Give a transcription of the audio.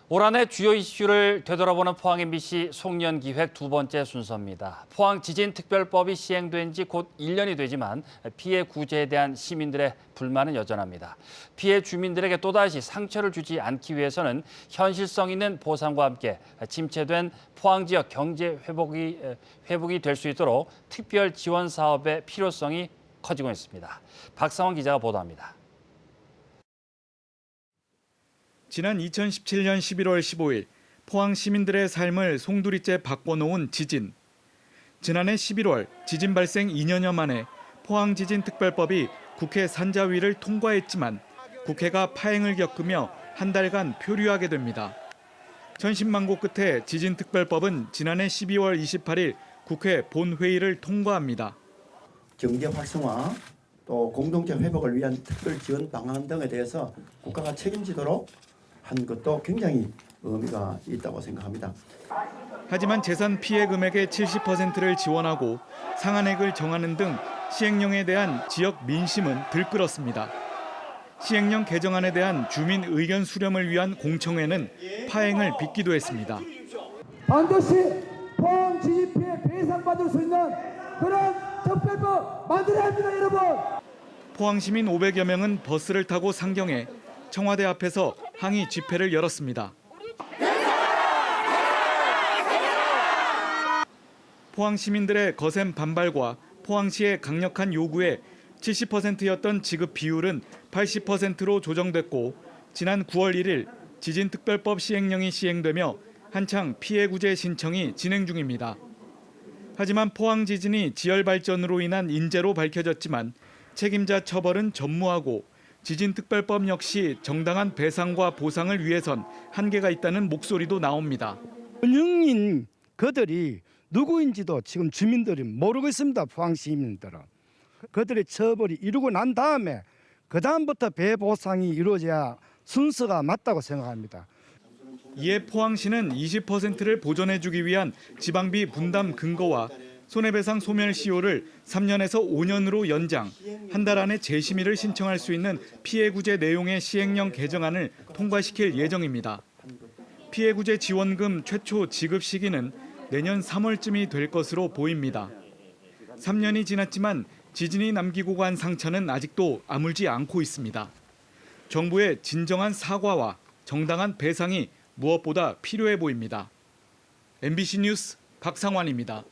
올 한 해 주요 이슈를 되돌아보는 포항 MBC 송년기획 두 번째 순서입니다. 포항 지진특별법이 시행된 지 곧 1년이 되지만 피해 구제에 대한 시민들의 불만은 여전합니다. 피해 주민들에게 또다시 상처를 주지 않기 위해서는 현실성 있는 보상과 함께 침체된 포항 지역 경제 회복이 될 수 있도록 특별 지원 사업의 필요성이 커지고 있습니다. 박상원 기자가 보도합니다. 지난 2017년 11월 15일 포항 시민들의 삶을 송두리째 바꿔놓은 지진. 지난해 11월 지진 발생 2년여 만에 포항지진특별법이 국회 산자위를 통과했지만 국회가 파행을 겪으며 한 달간 표류하게 됩니다. 천신만고 끝에 지진특별법은 지난해 12월 28일 국회 본회의를 통과합니다. 경제 활성화, 또 공동체 회복을 위한 특별 지원 방안 등에 대해서 국가가 책임지도록 한 것도 굉장히 의미가 있다고 생각합니다. 하지만 재산 피해 금액의 70%를 지원하고 상한액을 정하는 등 시행령에 대한 지역 민심은 들끓었습니다. 시행령 개정안에 대한 주민 의견 수렴을 위한 공청회는 파행을 빚기도 했습니다. 반드시 포항 지진 피해 배상받을 수 있는 그런 특별법 만들어야 합니다, 여러분. 포항 시민 500여 명은 버스를 타고 상경해 청와대 앞에서 항의 집회를 열었습니다. 포항 시민들의 거센 반발과 포항시의 강력한 요구에 70%였던 지급 비율은 80%로 조정됐고 지난 9월 1일 지진특별법 시행령이 시행되며 한창 피해 구제 신청이 진행 중입니다. 하지만 포항 지진이 지열 발전으로 인한 인재로 밝혀졌지만 책임자 처벌은 전무하고 지진특별법 역시 정당한 배상과 보상을 위해선 한계가 있다는 목소리도 나옵니다. 은영인 그들이 누구인지도 지금 주민들이 모르고 있습니다. 포항 시민들은. 그들의 처벌이 이루고 난 다음에 그다음부터 배보상이 이루어져야 순서가 맞다고 생각합니다. 이에 포항시는 20%를 보전해주기 위한 지방비 분담 근거와 손해배상 소멸시효를 3년에서 5년으로 연장, 한 달 안에 재심의를 신청할 수 있는 피해구제 내용의 시행령 개정안을 통과시킬 예정입니다. 피해구제 지원금 최초 지급 시기는 내년 3월쯤이 될 것으로 보입니다. 3년이 지났지만 지진이 남기고 간 상처는 아직도 아물지 않고 있습니다. 정부의 진정한 사과와 정당한 배상이 무엇보다 필요해 보입니다. MBC 뉴스 박상환입니다.